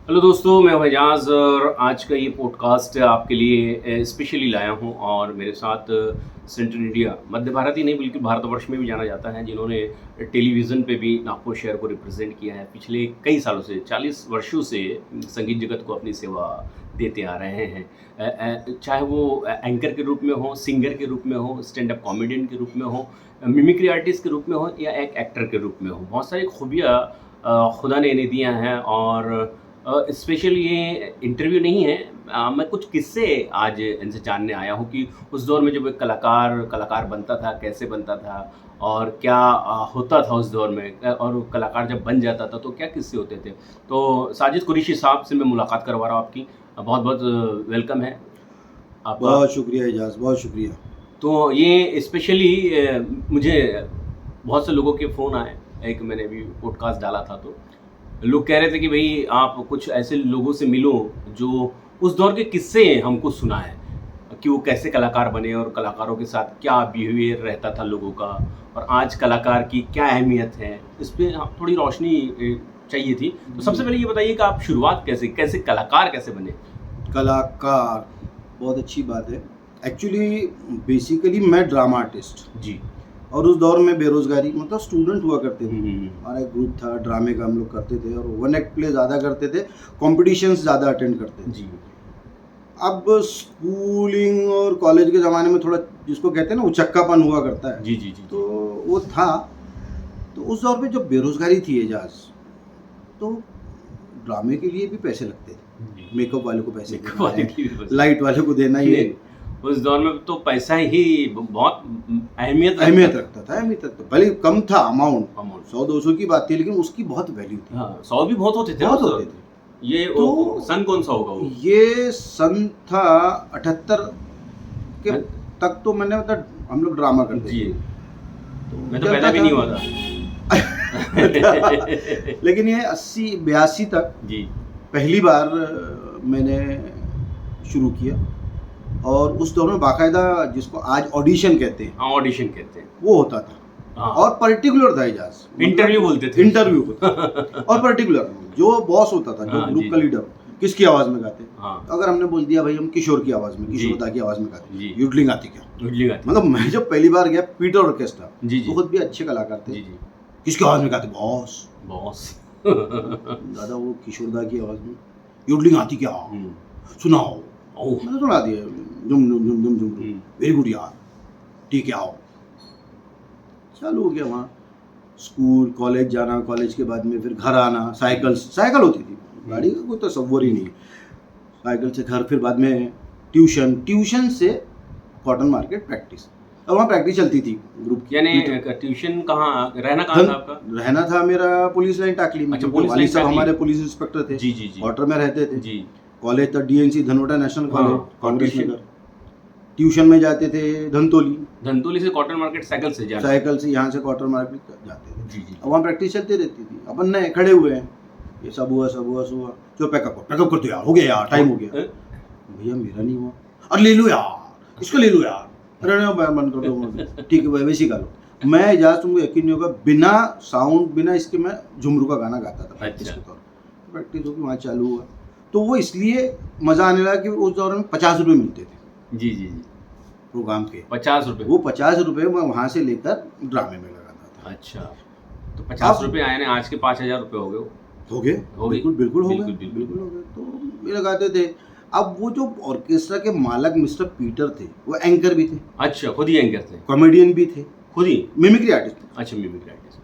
Hello दोस्तों, मैं एजाज और आज का ये पॉडकास्ट आपके लिए स्पेशली लाया हूँ और मेरे साथ सेंट्रल इंडिया, मध्य भारत ही नहीं बल्कि भारतवर्ष में भी जाना जाता है, जिन्होंने टेलीविज़न पे भी नागपुर शहर को रिप्रेजेंट किया है। पिछले कई सालों से 40 वर्षों से संगीत जगत को अपनी सेवा देते आ रहे हैं। चाहे वो एंकर के रूप में हो, सिंगर के रूप में हो, स्टैंड अप कॉमेडियन के रूप में हो, मिमिक्री आर्टिस्ट के रूप में हो या एक एक्टर के रूप में हो। बहुत सारी खूबियाँ खुदा ने इन्हें दिया हैं और स्पेशल ये इंटरव्यू नहीं है। मैं कुछ किस्से आज इनसे जानने आया हूँ कि उस दौर में जब एक कलाकार बनता था, कैसे बनता था और क्या होता था उस दौर में, और कलाकार जब बन जाता था तो क्या किस्से होते थे। तो साजिद कुरैशी साहब से मैं मुलाकात करवा रहा हूँ आपकी। बहुत-बहुत वेलकम है आपका। बहुत शुक्रिया एजाज, बहुत शुक्रिया। तो ये स्पेशली मुझे बहुत से लोगों के फ़ोन आए। एक मैंने अभी पॉडकास्ट डाला था तो लोग कह रहे थे कि भई आप कुछ ऐसे लोगों से मिलो जो उस दौर के किस्से हमको सुनाएँ, कि वो कैसे कलाकार बने और कलाकारों के साथ क्या बिहेवियर रहता था लोगों का और आज कलाकार की क्या अहमियत है। इस पे थोड़ी रोशनी चाहिए थी। तो सबसे पहले ये बताइए कि आप शुरुआत कैसे कलाकार कैसे बने? कलाकार, बहुत अच्छी बात है। एक्चुअली बेसिकली मैं ड्रामा आर्टिस्ट, जी। और उस दौर में बेरोज़गारी, मतलब स्टूडेंट हुआ करते थे। हुँ। हमारा एक ग्रुप था ड्रामे का, हम लोग करते थे और वन एक्ट प्ले ज़्यादा करते थे, कॉम्पिटिशन्स ज़्यादा अटेंड करते थे। जी। अब स्कूलिंग और कॉलेज के ज़माने में थोड़ा जिसको कहते हैं ना उचक्कापन हुआ करता है, जी। तो वो था। तो उस दौर में जब बेरोज़गारी थी एजाज, तो ड्रामे के लिए भी पैसे लगते थे। जी। मेकअप वाले को पैसे मेकअप देना वाले है, की भी बस। लाइट वाले को देना ही है। उस दौर में तो पैसा ही बहुत अहमियत अहमियत रखता था, भले कम था अमाउंट, अमाउंट। 100-200 की बात थी, लेकिन उसकी बहुत वैल्यू थी। हाँ, 100 भी बहुत होते थे ना बहुत उस होते दौर में। थे। ये तो सन कौन सा होगा वो? ये सन था 78 के हाँ, तक, तो मैंने मतलब हम लोग ड्रामा करते जी। थे। तो मैं तो चलता पैदा भी था। नहीं हुआ था। लेकिन ये 80-82 तक जी। पहली बार मैंने शुरू किया, और उस दौर में बाकायदा जिसको आज ऑडिशन कहते हैं हाँ, ऑडिशन कहते हैं। वो होता था, हाँ। और पर्टिकुलर था एजाज, इंटरव्यू बोलते थे। इंटरव्यू होता था। और पर्टिकुलर जो बॉस होता था, जो हाँ, ग्रुप जी। का लीडर, किसकी आवाज में गाते हैं। हाँ। अगर हमने बोल दिया भाई हम किशोर की आवाज में, जी। किशोरदा की आवाज में गाते जी। हैं, युडलिंग आती क्या, उजली गाती। मतलब मैं जब पहली बार गया पीटर ऑर्केस्ट्रा, जी, जी। वो खुद भी अच्छे कलाकार थे, जी, जी। किसकी आवाज में गाते, बॉस। बॉस। दादा वो किशोरदा की आवाज में, युडलिंग आती क्या, हुँ। सुनाओ। ओह! मैंने सुना दिया, जुम जुम जुम जुम जुम, वेरी गुड यार, ठीक है आओ। चालू हो गया वहाँ, स्कूल कॉलेज जाना, कॉलेज के बाद में फिर घर आना, साइकिल होती थी, गाड़ी का कोई तसव्वुर ही नहीं। साइकिल से घर, फिर बाद में ट्यूशन से कॉटन मार्केट प्रैक्टिस, और वहाँ प्रैक्टिस चलती थी ग्रुप की। यानी ट्यूशन कहाँ रहना कहाँ था आपका? रहना था मेरा पुलिस लाइन टाकली में। अच्छा, क्योंकि पुलिस वालिद लाइन साहब टाकली। हमारे पुलिस इंस्पेक्टर थे, जी, जी, जी। क्वार्टर में रहते थे। जी। कॉलेज था डीएनसी धनोटा नेशनल हाँ, कॉलेज, और कांग्रेस ट्यूशन? नगर। ट्यूशन में जाते थे धनतोली से कॉटन मार्केट साइकिल से जाना? साइकिल से यहाँ से क्वार्टर मार्केट जाते थे। जी, जी। अब वहाँ प्रैक्टिस चलती रहती थी, अपन नए खड़े हुए हैं, ये सब हुआ जो पैकअप कर दो यार, हो गया यार, टाइम हो गया। भैया मेरा नहीं हुआ, अरे ले लो यार, इसको ले लो यार, अरे नहीं बंद कर दो, ठीक है भाई वैसे ही गा लो। मैं इजाज़, तुमको यकीन नहीं होगा, बिना साउंड, बिना इसके मैं झुमरू का गाना गाता था प्रैक्टिस के तौर पर। प्रैक्टिस होगी, वहाँ चालू हुआ, तो वो इसलिए मज़ा आने लगा कि उस दौर में 50 रुपये मिलते थे जी, जी, जी। प्रोग्राम के। 50 रुपए? वो 50 रुपये मैं वहाँ से लेकर ड्रामे में लगाता था। अच्छा, तो 50 अब रुपए आए ने आज के 5000 रुपए हो गए वो। हो गए, हो गए? बिल्कुल हो गए, बिल्कुल। बिल्कुल हो गए। तो ये लगाते थे। अब वो जो ऑर्केस्ट्रा के मालक मिस्टर पीटर थे, वो एंकर भी थे, अच्छा, खुद ही एंकर थे? कॉमेडियन भी थे, खुद ही? मिमिक्री आर्टिस्ट थे। अच्छा, मिमिक्री आर्टिस्ट।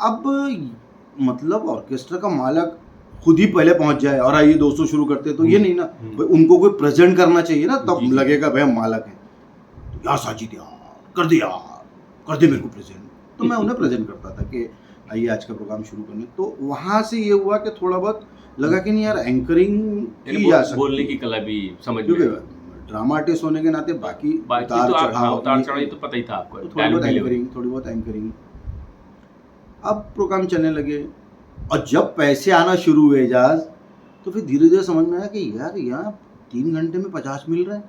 अब मतलब ऑर्केस्ट्रा का मालक खुद ही पहले पहुंच जाए और आइए दोस्तों शुरू करते, तो ये नहीं ना भाई, उनको कोई प्रेजेंट करना चाहिए ना, तब जी, जी। लगेगा भाई हम मालक हैं। तो यार साजिद यार, कर दे यार, कर दे मेरे को प्रेजेंट। तो मैं उन्हें प्रेजेंट करता था कि आइए आज का प्रोग्राम शुरू करने। तो वहाँ से ये हुआ कि थोड़ा बहुत लगा कि नहीं यार, एंकरिंग यानी की जा सकती बोलने है। की कला भी समझ में क्योंकि आई। ड्रामा आर्टिस्ट होने के नाते बाकी बाकी उतार तो आप, हाँ, चढ़ाव, उतार चढ़ाव तो पता ही था आपको। तो थोड़ी बहुत एंकरिंग। अब प्रोग्राम चलने लगे, और जब पैसे आना शुरू हुए एजाज, तो फिर धीरे धीरे समझ में आया कि यार यहाँ 3 घंटे में 50 मिल रहा है,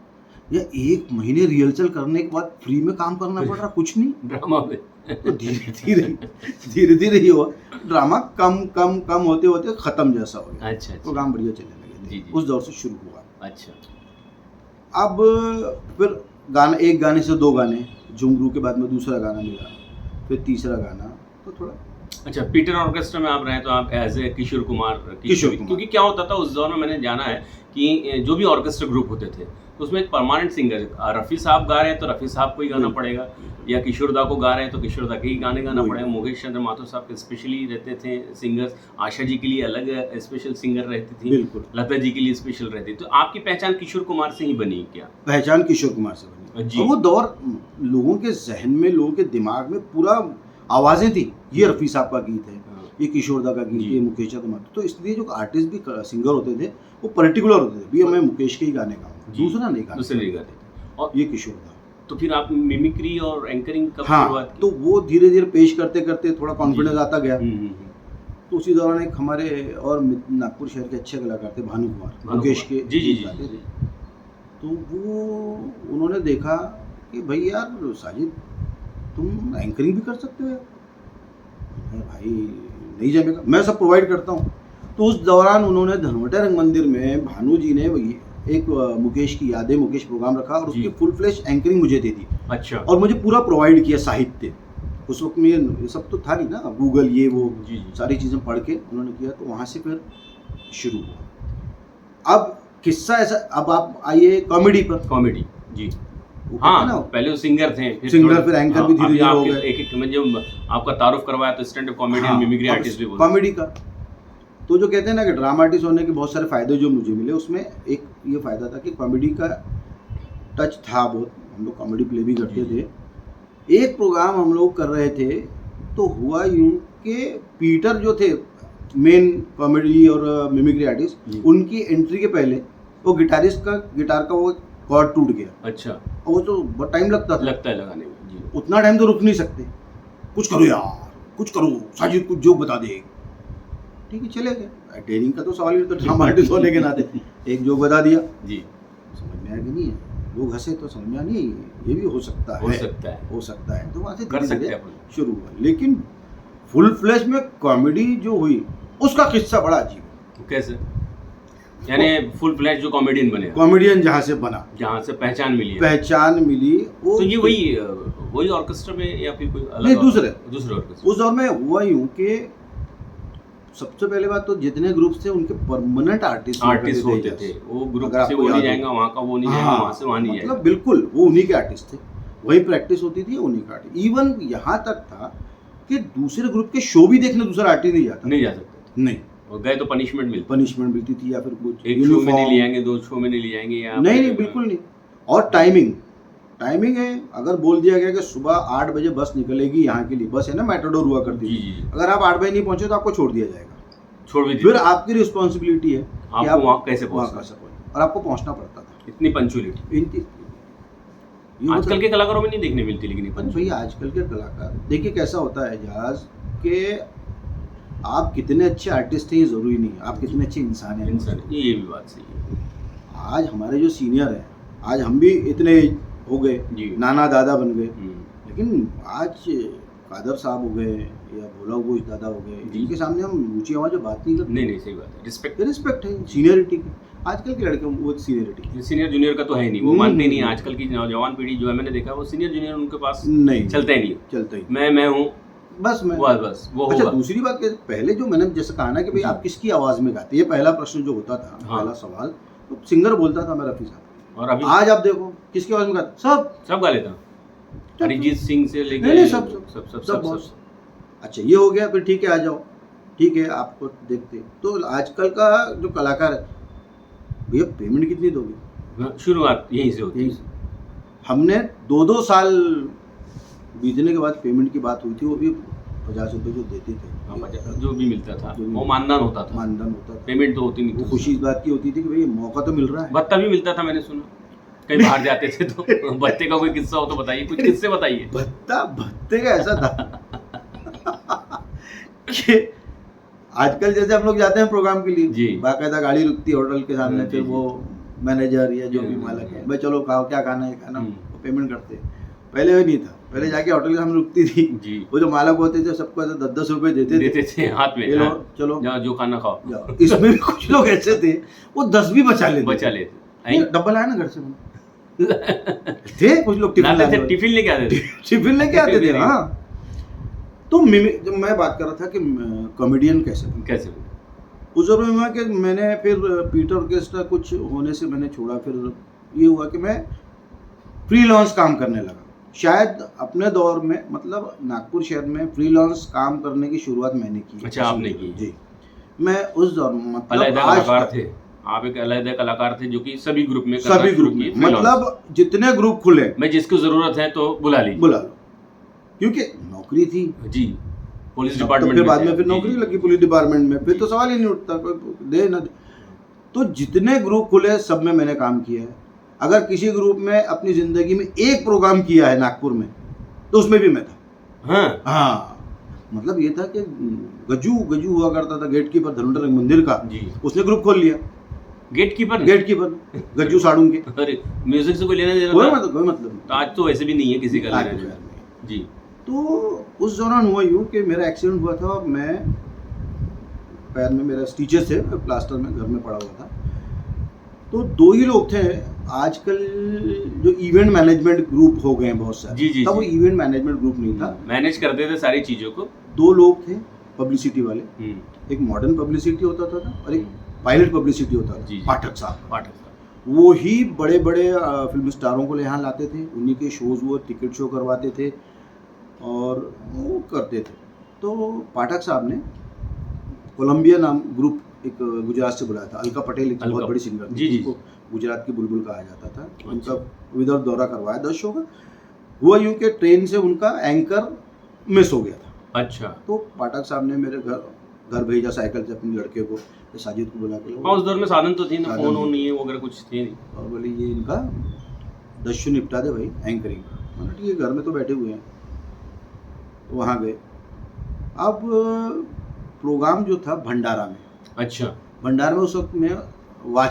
या 1 महीने रिहर्सल करने के बाद फ्री में काम करना पड़ रहा, कुछ नहीं। ड्रामा में। तो धीरे धीरे ही हुआ, ड्रामा कम कम कम होते होते खत्म जैसा हो गया। अच्छा, अच्छा। प्रोग्राम बढ़िया चलने लगे। जी, जी। उस दौर से शुरू हुआ। अच्छा। अब फिर गाना, एक गाने से 2 गाने, झुमरू के बाद में दूसरा गाना मिला, फिर तीसरा गाना, तो थोड़ा। अच्छा, पीटर ऑर्केस्ट्रा में आप रहे तो आप एज ए किशोर कुमार क्योंकि क्या होता था उस दौर में, मैंने जाना है कि जो भी ऑर्केस्ट्रा ग्रुप होते थे तो उसमें एक परमानेंट सिंगर, रफ़ी साहब गा रहे हैं तो रफ़ी साहब को ही गाना पड़ेगा, या किशोर दा को गा रहे हैं तो किशोर दा के ही गाने गाना पड़ेगा। मुकेश चंद्र माथुर साहब के स्पेशली रहते थे सिंगर्स, आशा जी के लिए अलग स्पेशल सिंगर रहती थी, बिल्कुल। लता जी के लिए स्पेशल रहती। तो आपकी पहचान किशोर कुमार से ही बनी क्या? पहचान किशोर कुमार से बनी। जी। और वो दौर लोगों के जहन में, लोगों के दिमाग में पूरा आवाज़ें थी, ये रफ़ी साहब का गीत है, ये किशोर दा का गीत, ये मुकेश चंद्र माथुर। तो इसलिए जो आर्टिस्ट भी सिंगर होते थे वो पर्टिकुलर होते थे, भैया मैं मुकेश के ही गाने गाऊंगा, दूसरा नहीं गाना, दूसरे नहीं गाते थे। और ये किशोर दा। तो फिर आप मिमिक्री और एंकरिंग कब हाँ, शुरुआत की? तो वो धीरे धीरे पेश करते करते थोड़ा कॉन्फिडेंस आता गया। हम्म। तो उसी दौरान एक हमारे और नागपुर शहर के अच्छे कलाकार थे, भानु कुमार, मुकेश के जी जी गीत गाते थे। तो वो उन्होंने देखा कि भाई यार साजिद तुम एंकरिंग भी कर सकते हो यार। मैं भाई नहीं जमेगा, मैं सब प्रोवाइड करता हूँ। तो उस दौरान उन्होंने धनवटा रंग मंदिर में भानु जी ने एक मुकेश की यादें, मुकेश प्रोग्राम रखा और उसकी फुल फ्लैश एंकरिंग मुझे दे दी। अच्छा। और मुझे पूरा प्रोवाइड किया साहित्य। उस वक्त में ये सब तो था नहीं ना, गूगल ये वो जी। सारी चीज़ें पढ़ के उन्होंने किया। तो वहाँ से फिर शुरू हुआ। अब किस्सा ऐसा, अब आप आइए कॉमेडी पर। कॉमेडी जी। वो हाँ, कहते हैं ना, पहले वो सिंगर थे, सिंगर, फिर एंकर भी धीरे-धीरे हो गए। एक में जो आपका तारुफ करवाया तो stand up comedian, mimicry artist भी बोलते हैं। कॉमेडी का तो जो कहते हैं ना कि ड्रामा आर्टिस्ट होने के बहुत सारे फ़ायदे जो मुझे मिले, उसमें एक ये फ़ायदा था कि कॉमेडी का टच था बहुत। हम लोग कॉमेडी प्ले भी करते थे। एक प्रोग्राम हम लोग कर रहे थे तो हुआ यूँ कि पीटर जो थे मेन कॉमेडी और मिमिक्री आर्टिस्ट, उनकी एंट्री के पहले वो गिटारिस्ट का गिटार का वो कॉर्ड टूट गया। अच्छा। और वो तो बहुत टाइम लगता था, लगता है लगाने में जी। उतना टाइम तो रुक नहीं सकते, कुछ करो यार, कुछ करो साजिद, कुछ जोक बता दे। ठीक है, चले गए। डेयरिंग का तो सवाल ही, तो ड्रामा आर्टिस्ट होने के नाते एक जोक बता दिया जी। समझ में आया कि नहीं है, लोग हंसे तो समझ में आया नहीं, ये भी हो सकता है, हो सकता है। तो वहाँ से कर सकते हैं शुरू हुआ। लेकिन फुल फ्लैश में कॉमेडी जो हुई उसका किस्सा बड़ा अजीब है। कैसे? यानी फुल फ्लैश जो कॉमेडियन बने, कॉमेडियन जहाँ से बना, जहाँ से पहचान मिली वो तो ये वही ऑर्केस्ट्रा में या फिर कोई अलग? नहीं, दूसरे ऑर्केस्ट्रा। उस दौर में हुआ यूँ कि सबसे पहले बात तो जितने ग्रुप्स थे उनके परमानेंट आर्टिस्ट होते थे। वो ग्रुप से वो नहीं जाएगा वहाँ का, वो नहीं जाएगा वहाँ से वहाँ नहीं जाएगा, मतलब बिल्कुल वो उन्हीं के आर्टिस्ट थे, वही प्रैक्टिस होती थी, उन्हीं का आर्टिस्ट। इवन यहाँ तक था कि दूसरे ग्रुप के शो भी देखने दूसरा आर्टिस्ट नहीं जा सकते, नहीं, और गए तो पनिशमेंट मिलती थी, या फिर कुछ एक शो में नहीं ले जाएंगे, 2 शो में नहीं ले जाएंगे, या नहीं बिल्कुल नहीं। और टाइमिंग है, अगर बोल दिया गया कि सुबह 8 बजे बस निकलेगी यहाँ के लिए, बस है ना मैटाडोर हुआ करती है, अगर आप 8 बजे नहीं पहुंचे तो आपको छोड़ दिया जाएगा, फिर आपकी रिस्पॉन्सिबिलिटी है कि आप वहाँ कैसे पहुँच, और आपको पहुंचना पड़ता था। इतनी पंचुअलिटी आजकल के कलाकारों में नहीं देखने मिलती। लेकिन भैया आजकल के कलाकार देखिए कैसा होता है जहाज के, आप कितने अच्छे आर्टिस्ट हैं ये जरूरी नहीं है, आप कितने अच्छे इंसान हैं। ये भी बात सही है। आज हमारे जो सीनियर हैं, आज हम भी इतने हो गए, नाना दादा बन गए, लेकिन आज कादर साहब हो गए या भोला घोष दादा हो गए, जिनके सामने हम ऊंची आवाज में बात नहीं करते। नहीं सही बात है, रिस्पेक्ट है, सीनियरिटी की। आजकल के लड़के वो सीनियरिटी, सीनियर जूनियर का तो है नहीं, वो मानते नहीं। आजकल की नौजवान पीढ़ी जो है, मैंने देखा वो सीनियर जूनियर उनके पास नहीं चलता ही नहीं। मैं हूँ बस वो। अच्छा, दूसरी बात पहले जो मैंने जैसे कहा ना कि भाई आप किसकी आवाज में गाते, ये पहला प्रश्न जो होता था, पहला सवाल, तो सिंगर बोलता था मैं रफी साहब। और अभी आज आप देखो किसकी आवाज में गाते, सब गा लेता, अरिजीत सिंह से लेकर सब। अच्छा ये हो गया, फिर ठीक है आ जाओ, ठीक है आपको देखते। तो आजकल का जो कलाकार है, भैया पेमेंट कितनी दोगे, शुरुआत यहीं से होती है। हमने 2-2 साल बीतने के बाद पेमेंट की बात हुई थी, वो भी 50 रुपये जो देते थे, जो भी मिलता था वो मानदान होता था, पेमेंट तो होती नहीं। वो खुशी इस बात की होती थी कि भाई मौका तो मिल रहा है। भत्ता भी मिलता था, मैंने सुना कहीं बाहर जाते थे तो भत्ते का कोई किस्सा हो तो बताइए, कुछ किस्से बताइए। भत्ते का ऐसा था कि आजकल जैसे हम लोग जाते हैं प्रोग्राम के लिए, बाकायदा गाड़ी रुकती है होटल के सामने, फिर वो मैनेजर या जो भी मालिक है, भाई चलो खाओ, क्या खाना है खाना, पेमेंट करते। पहले वो नहीं था, पहले जाके होटल के सामने रुकती थी जी। वो जो मालिक होते थे सबको 10-10 रुपए देते थे हाथ में, ये लो चलो जहाँ जो खाना खाओ। जाओ। इसमें भी कुछ लोग ऐसे थे वो 10 भी बचा लेते लेते डब्बा लाया ना घर से थे कुछ लोग टिफिन लेके आते थे। टिफिन लेके आते थे। हाँ, तो जब मैं बात कर रहा था कि कॉमेडियन कैसे कैसे उस दौर में हुआ कि मैंने फिर पीटर ऑर्केस्ट्रा कुछ होने से मैंने छोड़ा, फिर ये हुआ कि मैं फ्रीलांस काम करने लगा। शायद अपने दौर में, मतलब नागपुर शहर में फ्रीलांस काम करने की शुरुआत मैंने की। अच्छा, आपने की? जी, मैं उस दौर में मतलब अलग कलाकार थे आप, एक अलग कलाकार थे जो कि सभी ग्रुप में मतलब जितने ग्रुप खुले, मैं जिसको जरूरत है तो बुला लो, क्योंकि नौकरी थी जी, पुलिस डिपार्टमेंट फिर बाद में फिर नौकरी लगी पुलिस डिपार्टमेंट में, फिर तो सवाल ही नहीं उठता कोई दे ना दे। तो जितने ग्रुप खुले सब में मैंने काम किया है। अगर किसी ग्रुप में अपनी जिंदगी में एक प्रोग्राम किया है नागपुर में तो उसमें भी मैं था। हाँ, मतलब ये था कि गजू हुआ करता था गेट कीपर धनुटर मंदिर का जी, उसने ग्रुप खोल लिया। गेट कीपर गज्जू साड़ू के। अरे म्यूजिक से कोई लेना देना कोई मतलब तो आज तो वैसे भी नहीं है किसी का लेना देना जी। तो उस दौरान हुआ यूँ कि मेरा एक्सीडेंट हुआ था, मैं पैर में मेरा स्टिचेस थे, प्लास्टर में घर में पड़ा हुआ था। तो 2 ही लोग थे। आजकल जो इवेंट मैनेजमेंट ग्रुप हो गए हैं बहुत सारे, जी, तब वो इवेंट मैनेजमेंट ग्रुप नहीं था, मैनेज करते थे सारी चीज़ों को। 2 लोग थे पब्लिसिटी वाले, एक मॉडर्न पब्लिसिटी होता था और एक पायलट पब्लिसिटी होता था। पाठक साहब वो ही बड़े बड़े फिल्म स्टारों को यहाँ लाते थे, उन्हीं के शोज़ वो टिकट शो करवाते थे और वो करते थे। तो पाठक साहब ने कोलंबिया नाम ग्रुप एक गुजरात से बुलाया था। अलका पटेल एक बहुत बड़ी सिंगर थी, जिसको गुजरात की बुलबुल कहा जाता था। उनका विदर्भ दौरा करवाया 10 शो का। हुआ यूँ कि ट्रेन से उनका एंकर मिस हो गया था। अच्छा, तो पाठक साहब ने मेरे घर भेजा साइकिल से अपने लड़के को, साजिद को बुला के। उस दौर में साधन तो थी ना, फोन नहीं है वगैरह कुछ थे नहीं, और बोले ये इनका 10 शो निपटा दे भाई एंकरिंग। मैंने ठीक है, घर में तो बैठे हुए हैं। तो वहाँ गए। अब प्रोग्राम जो था भंडारा में। अच्छा, भंडारा में उस वक्त में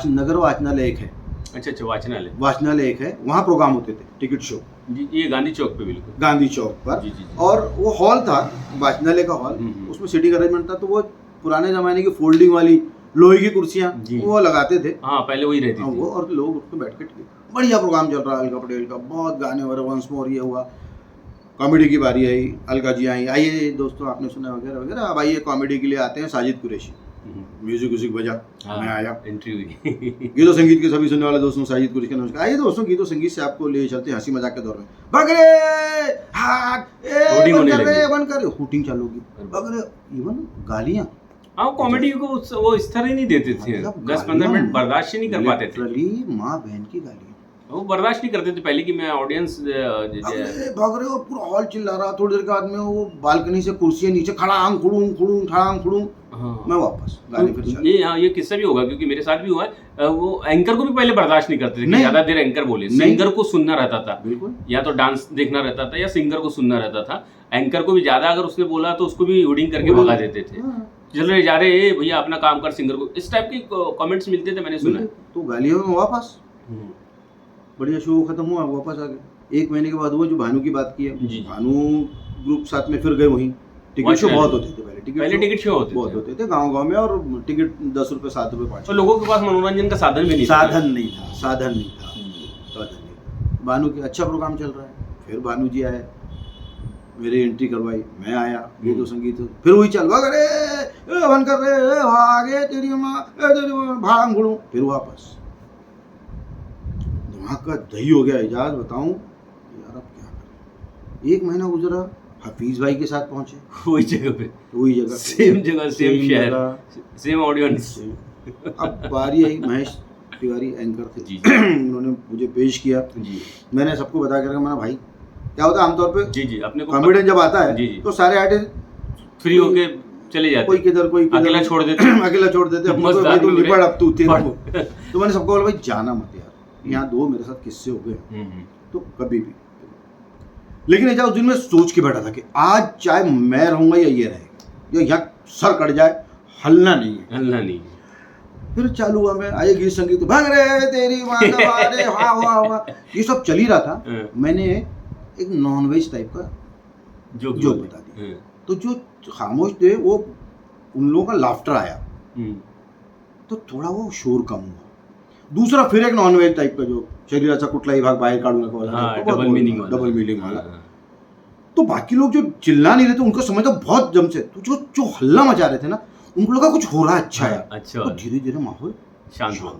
नगर वाचनालय एक है। अच्छा, वाचनालय एक है, वहाँ प्रोग्राम होते थे टिकट शो जी। ये गांधी चौक पे, बिल्कुल गांधी चौक पर जी। और वो हॉल था वाचनालय का हॉल, उसमें सीटिंग अरेंजमेंट था। तो वो पुराने जमाने की फोल्डिंग वाली लोहे की कुर्सियाँ वो लगाते थे। हाँ, पहले वही रहती थी वो, और लोग उस पर बैठ के बढ़िया प्रोग्राम चल रहा है। अलका पटेल का बहुत गाने वगैरह, वंस मोर ये हुआ, कॉमेडी की बारी आई, अलका जी आई, आइए दोस्तों आपने सुना वगैरह वगैरह, अब आइए कॉमेडी के लिए आते हैं साजिद कुरैशी। म्यूजिक बजा, मैं आया, एंट्री हुई। गीतो संगीत के सभी सुनने वाले दोस्तों, साजिद कुरैशी का नमस्कार। आइए दोस्तों, गीतो संगीत से आपको ले चलते हैं हंसी मजाक के दौर में। बगरे हाथ बंद कर, हुटिंग चालू होगी, बगरे, इवन गालियाँ। हाँ, कॉमेडी को वो इस तरह नहीं देते थे, 10-15 मिनट बर्दाश्त नहीं कर पाते थे। माँ बहन की गालियाँ वो बर्दाश्त नहीं करते थे पहले की। मैं ऑडियंस भाग रहे हो, पूरा हॉल चिल्ला रहा, थोड़ी देर के बाद में वो बालकनी से कुर्सियां नीचे खड़ांग खुड़ूं। हाँ। मैं वापस गाली फिर ये ये किस्सा भी होगा, क्योंकि मेरे साथ भी हुआ है। वो एंकर को भी पहले बर्दाश्त नहीं करते थे कि ज्यादा देर एंकर बोले। सिंगर को सुनना रहता था, बिल्कुल, या तो डांस देखना रहता था या सिंगर को सुनना रहता था। एंकर को भी ज्यादा अगर उसने बोला तो उसको भी हुडिंग करके भगा देते थे। चल रहे जा रहे भैया अपना काम कर, सिंगर को, इस टाइप के कमेंट्स मिलते थे, मैंने सुना। तो गालियों में वापस बढ़िया शो खत्म हुआ, वापस आ गए। 1 महीने के बाद हुआ जो भानु की बात की है, भानु ग्रुप साथ में फिर गए वहीं। टिकट शो बहुत होते थे पहले टिकट शो बहुत होते थे गाँव में, और टिकट 10 रुपये 7 रुपये 5। तो लोगों के पास मनोरंजन का साधन भी नहीं था। साधन नहीं था। भानु की अच्छा प्रोग्राम चल रहा है, फिर भानु जी आए, मेरी एंट्री करवाई, मैं आया, गीतो संगीत, फिर वही चल बन कर रहे आगे तेरी माँ भांग घुड़ू, फिर वापस। दिमाग का दही हो गया। इजाज बताऊं यार, अब क्या करें। 1 महीना गुजरा, हफीज भाई के साथ पहुंचे वही जगह, सेम शहर, सेम ऑडियंस। अब बारी आई, महेश तिवारी एंकर थे जी। उन्होंने मुझे पेश किया जी। मैंने सबको बता कर, मैंने भाई क्या होता है आमतौर पे जी अपने कॉमेडियन जब आता है तो सारे आर्टिस्ट फ्री होके चले जाते, कोई किधर अकेला छोड़ देते भाई तू निपट अब तू तेरा। तो मैंने सबको बोला भाई जाना मत यार, यहाँ 2 मेरे साथ किस्से हो गए, तो कभी भी। लेकिन ऐसा उस दिन में सोच के बैठा था कि आज चाहे मैं रहूंगा या ये रहेगा, या यहाँ सर कट जाए, हलना नहीं है। फिर चालू हुआ, मैं आए गीत संगीत, भाग रे तेरी माँ का बारे, वाह वाह वाह, ये सब चल ही रहा था। मैंने एक नॉनवेज टाइप का जोक बता दिया, तो जो खामोश थे वो उन लोगों का लाफ्टर आया, तो थोड़ा वो शोर कम हुआ। दूसरा फिर एक नॉनवेज टाइप का जो शरीराचा कुठलाही भाग बाहेर काढू नका वाला, डबल मीनिंग वाला। तो बाकी लोग जो चिल्ला नहीं रहे थे उनको समझ बहुत जम से, तो जो हल्ला मचा रहे थे ना उनको लगा कुछ हो रहा है अच्छा है। अच्छा, तो धीरे धीरे माहौल शांत हुआ।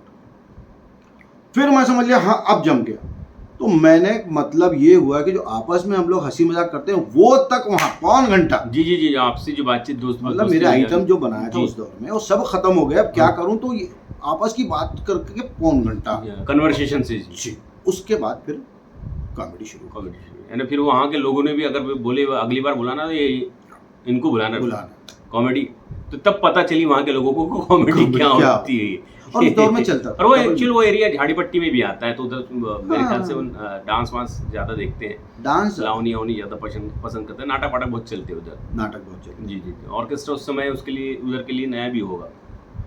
फिर मैं समझ लिया हाँ अब जम गया। तो मैंने मतलब ये हुआ कि जो आपस में हम लोग हंसी मजाक करते हैं वो तक वहाँ पौन घंटा, जी आपसी जो बातचीत दोस्त मतलब मेरे आइटम जो बनाया था उस दौर में वो सब खत्म हो गया। अब क्या करूं, तो ये आपस की बात करके पौन घंटा कन्वर्सेशन से जी। उसके बाद फिर कॉमेडी शुरू, यानी फिर वहाँ के लोगों ने भी अगर बोले अगली बार बुलाना तो ये इनको बुलाना कॉमेडी, तो तब पता चली वहाँ के लोगों को कॉमेडी क्या होती है। और उस दौर में चलता और वो एक्चुअली वो एरिया झाड़ीपट्टी में भी आता है, तो उधर मेरे ख्याल से डांस वांस ज्यादा देखते हैं, डांस लावनी वावनी ज्यादा पसंद करते हैं, नाटक वाटक बहुत चलते हैं उधर, नाटक बहुत चलते जी ऑर्केस्ट्रा उस समय उसके लिए उधर के लिए नया भी होगा,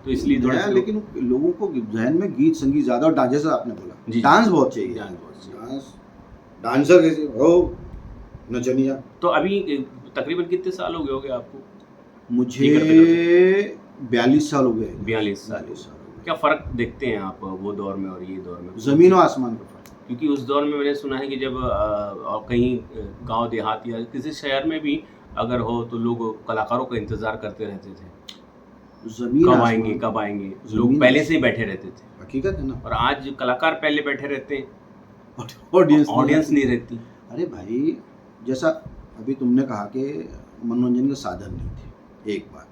तो इसलिए थोड़ा लेकिन लोगों को जहन में गीत संगीत ज्यादा, और डांस जैसा आपने बोला डांस बहुत चाहिए, डांस डांसर कैसे हो नचनिया। तो अभी तकरीबन कितने साल हो गए होंगे आपको? मुझे 42 साल हो गए। 42 साल। क्या फ़र्क देखते हैं आप वो दौर में और ये दौर में? ज़मीन और आसमान का फ़र्क। क्योंकि उस दौर में मैंने सुना है कि जब कहीं गांव देहात या किसी शहर में भी अगर हो तो लोग कलाकारों का इंतज़ार करते रहते थे, ज़मीन कब आएंगे, लोग पहले से ही बैठे रहते थे। हकीकत है ना। और आज कलाकार पहले बैठे रहते हैं, ऑडियंस नहीं रहती। अरे भाई, जैसा अभी तुमने कहा कि मनोरंजन के साधन नहीं थे, एक बात।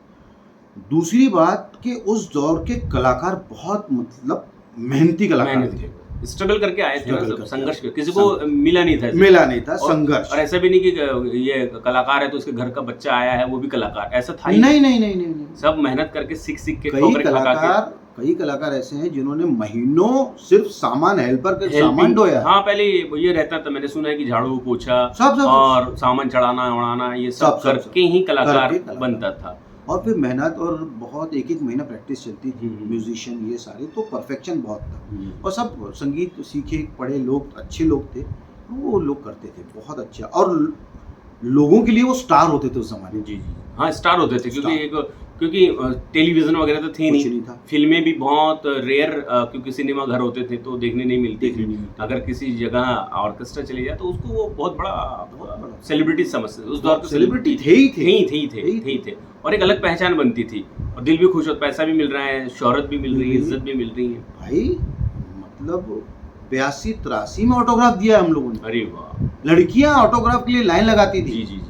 दूसरी बात कि उस दौर के कलाकार बहुत मतलब मेहनती कलाकार थे, स्ट्रगल करके आए थे, संघर्ष किसी को मिला नहीं था संघर्ष। और ऐसा भी नहीं कि ये कलाकार है तो उसके घर का बच्चा आया है वो भी कलाकार, ऐसा था ही नहीं। सब मेहनत करके सीख के कई कलाकार ऐसे हैं जिन्होंने महीनों सिर्फ सामान हेल्पर के सामान ढोया। हाँ, पहले ये रहता था, मैंने सुना है कि झाड़ू पोछा और सामान चढ़ाना उड़ाना ये सब करके ही कलाकार बनता था। और फिर मेहनत और बहुत एक महीना प्रैक्टिस चलती थी, म्यूजिशियन ये सारे, तो परफेक्शन बहुत था। और सब संगीत सीखे पढ़े लोग, अच्छे लोग थे, वो लोग करते थे बहुत अच्छा, और लोगों के लिए वो स्टार होते थे उस जमाने। जी हाँ, स्टार होते थे, क्योंकि टेलीविजन वगैरह तो थे नहीं था, फिल्में भी बहुत रेयर, क्योंकि सिनेमा घर होते थे तो देखने नहीं मिलती थी। अगर किसी जगह ऑर्केस्ट्रा चले जाए तो उसको वो बहुत बड़ा सेलिब्रिटी समझते थे। उस दौर के सेलिब्रिटी थे ही थे और एक अलग पहचान बनती थी और दिल भी खुश होता, पैसा भी मिल रहा है, शोहरत भी मिल रही है, इज्जत भी मिल रही है। भाई मतलब 82-83 में ऑटोग्राफ दिया हम लोगों ने। अरे वाह, लड़कियां ऑटोग्राफ के लिए लाइन लगाती थी। जी।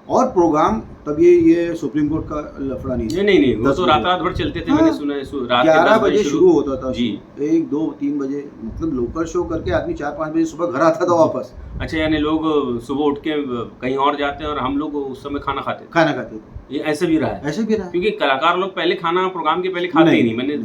और प्रोग्राम तब ये सुप्रीम कोर्ट का लफड़ा नहीं, वो तो रात भर चलते थे। मैंने सुना है रात 11 बजे शुरू होता था जी, 1, 2, 3 बजे, मतलब लोकल शो करके आदमी 4-5 बजे सुबह घर आता था वापस। अच्छा, यानी लोग सुबह उठ के कहीं और जाते हैं और हम लोग उस समय खाना खाते थे। ये ऐसे भी रहा है, क्योंकि कलाकार लोग पहले खाना प्रोग्राम के पहले खाते ही नहीं। मैंने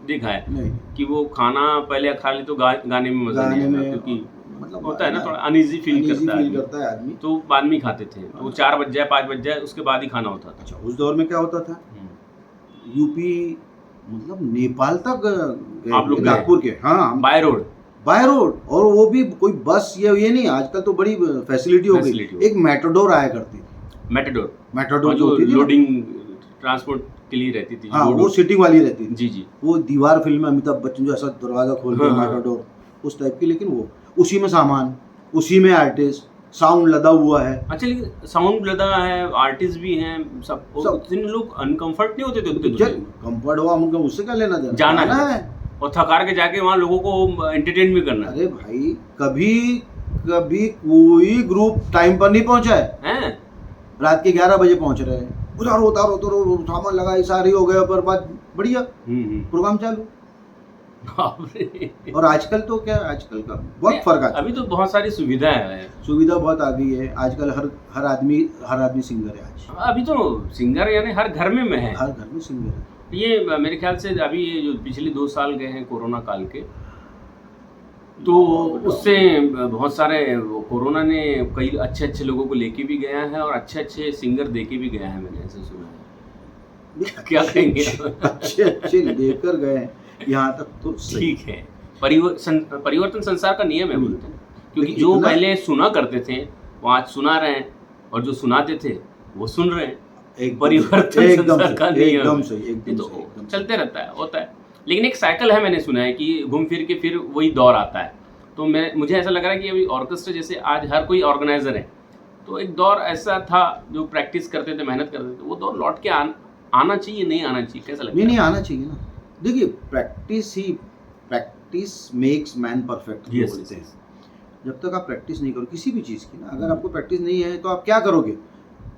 देखा है कि वो खाना पहले खा ले तो गाने में मजा नहीं आता, क्योंकि मतलब होता है ना थोड़ा अनईजी फील करता है आदमी, तो बाद में खाते थे। तो 4 बज जाए 5 बज जाए उसके बाद ही खाना होता था। अच्छा, उस दौर में क्या होता था, यूपी मतलब नेपाल तक आप लोग नागपुर के, हाँ, बाय रोड, और वो भी कोई बस ये नहीं, आजकल तो बड़ी फैसिलिटी हो गई। एक मेटाडोर आया करती थी, मेटाडोर जो लोडिंग ट्रांसपोर्ट के लिए रहती थी। हाँ, वो सीटिंग वाली रहती थी। जी। वो दीवार फिल्म में अमिताभ बच्चन जो ऐसा दरवाजा खोलते हैं, मेटाडोर उस टाइप की, लेकिन वो उसी में सामान, उसी में आर्टिस्ट, साउंड लदा हुआ है। अच्छा, लेकिन साउंड लदा है, आर्टिस्ट भी हैं, सब जिन लोग अनकंफर्ट नहीं होते थे। कंफर्ट हुआ उनका, उससे क्या लेना देना, जाना है और थकार के जाके वहाँ लोगों को एंटरटेन भी करना है। अरे भाई, कभी कोई ग्रुप टाइम पर नहीं पहुंचा है। रात के 11 बजे पहुंच रहे हैं, उतारो सामान लगा, सारी हो गया, पर बात बढ़िया, प्रोग्राम चालू। और आजकल तो क्या, आजकल का बहुत फर्क है। अभी तो बहुत सारी सुविधा बहुत आ गई है आजकल। हर आदमी सिंगर है आज। अभी तो सिंगर यानी हर घर में है, हर घर में सिंगर है। ये मेरे ख्याल से अभी जो पिछले 2 साल गए हैं कोरोना काल के, तो उससे बहुत सारे कोरोना ने कई अच्छे लोगों को लेके भी गया है और अच्छे सिंगर दे के भी गया है, मैंने ऐसे सुना है। क्या कहेंगे? अच्छे अच्छे लेकर गए यहाँ तक तो सही। ठीक है, परिवर्तन संसार का नियम है बोलते हैं, क्योंकि लेकिन जो इतना- पहले सुना करते थे वो आज सुना रहे हैं, और जो सुनाते थे वो सुन रहे हैं। परिवर्तन संसार का नियम एकदम है। सही ये एकदम तो सही एकदम चलते रहता है, होता है। लेकिन एक साइकिल है, मैंने सुना है कि घूम फिर के फिर वही दौर आता है। तो मुझे ऐसा लग रहा है कि अभी ऑर्केस्ट्रा जैसे आज हर कोई ऑर्गेनाइजर है, तो एक दौर ऐसा था जो प्रैक्टिस करते थे, मेहनत करते थे, वो दौर लौट के आना चाहिए, नहीं आना चाहिए, कैसा लगता नहीं है? नहीं आना चाहिए ना। देखिए practice makes man perfect Yes, बोलते हैं। yes. जब तक आप प्रैक्टिस नहीं करो किसी भी चीज़ की ना, अगर आपको प्रैक्टिस नहीं है तो आप क्या करोगे।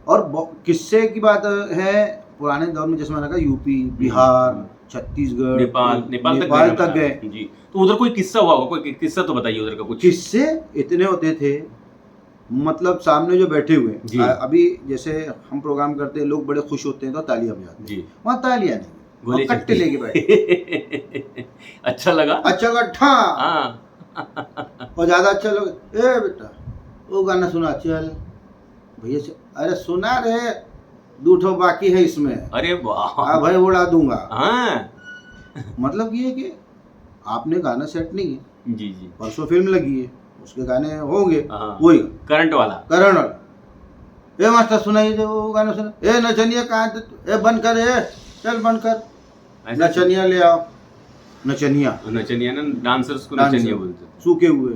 और किस्से की बात है, पुराने दौर में जैसे मैंने कहा यूपी, बिहार, छत्तीसगढ़, नेपाल तक गए। जी, तो उधर कोई किस्सा हुआ होगा, कोई किस्सा तो बताइए उधर का कुछ। किस्से इतने होते थे, मतलब सामने जो बैठे हुए जी। अभी जैसे हम प्रोग्राम करते हैं, लोग बड़े खुश होते हैं तो तालियां बजाते हैं। जी, वहाँ तालियां नहीं, गोली वहाँ कट्टे लेके बैठे। अच्छा लगा। अच्छा गट्ठा हाँ। और ज्यादा अच्छा लगे, ए बेटा वो गाना सुना, चल भैया अरे सुना रे, 2 ठो बाकी है इसमें, अरे वाह। हाँ भाई उड़ा दूंगा। हाँ। मतलब ये है कि आपने गाना सेट नहीं है, जी जी। परसों फिल्म लगी है, उसके गाने होंगे, हाँ, वही करंट वाला। करण वाला। ए मास्टर सुनाइए जो वो गाना सुना, ए नचनिया कहाँ ए बंद कर, ए चल बंद कर, ऐसा नचनिया ले आओ। नचनिया नचनिया ना, डांसर्स को डांसर, नचनिया बोलते हैं। सूखे हुए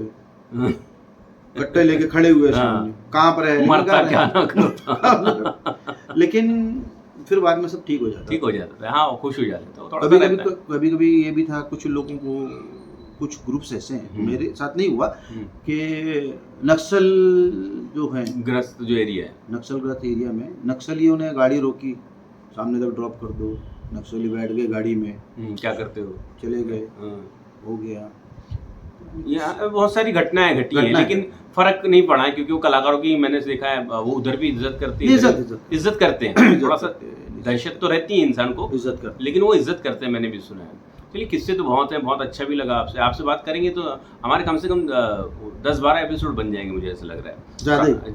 कट्टे लेके खड़े हुए सामने, कांप रहे हैं, मरता लेकिन क्या गा ना रहे करता। हैं। लेकिन फिर बाद में सब ठीक हो जाता ठीक हो जाता है, हाँ, वो खुश हो जाते हैं, तो थोड़ा कभी सा कभी रहता है। कभी कभी ये भी था, कुछ लोगों को, कुछ ग्रुप्स ऐसे हैं, मेरे साथ नहीं हुआ, कि नक्सल जो है, ग्रस्त जो एरिया है। नक्सलग्रस्त एरिया में नक्सलियों ने गाड़ी रोकी, सामने तक ड्रॉप कर दो, नक्सली बैठ गए गाड़ी में, क्या करते हो? चले गए, हाँ। हो गया। यहाँ बहुत सारी घटनाएं घटी हैं, घटनाएं। लेकिन फर्क नहीं पड़ा है, क्योंकि वो कलाकारों की मैंने देखा है, वो उधर भी इज्जत करते हैं, इज्जत- इधर इज्जत। भी इज्जत करते हैं। थोड़ा सा इज्जत दहशत तो रहती है इंसान को, इज्जत कर। लेकिन वो इज्जत करते हैं, मैंने भी सुना है। चलिए, किस्से तो बहुत हैं, बहुत अच्छा भी लगा आपसे बात करेंगे तो हमारे कम से कम 10-12 एपिसोड बन जाएंगे, मुझे ऐसा लग रहा है।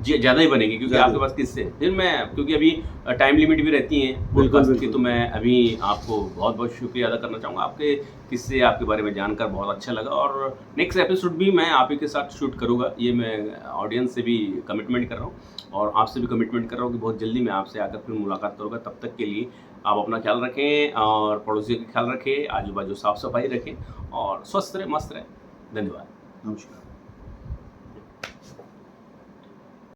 ज़्यादा ही बनेंगे, क्योंकि ज़्यादा आपके पास किस्से, फिर मैं, क्योंकि अभी टाइम लिमिट भी रहती है पॉडकास्ट की, तो मैं अभी आपको बहुत बहुत शुक्रिया अदा करना चाहूँगा। आपके किस्से, आपके बारे में जानकर बहुत अच्छा लगा, और नेक्स्ट एपिसोड भी मैं आप ही के साथ शूट करूँगा, ये मैं ऑडियंस से भी कमिटमेंट कर रहा हूँ, और आपसे भी कमिटमेंट कर रहा हूँ कि बहुत जल्दी मैं आपसे आकर फिर मुलाकात करूँगा। तब तक के लिए आप अपना ख्याल रखें, और पड़ोसियों का ख्याल रखें, आजू बाजू साफ सफाई रखें, और स्वस्थ रहें, मस्त रहें। धन्यवाद। नमस्कार।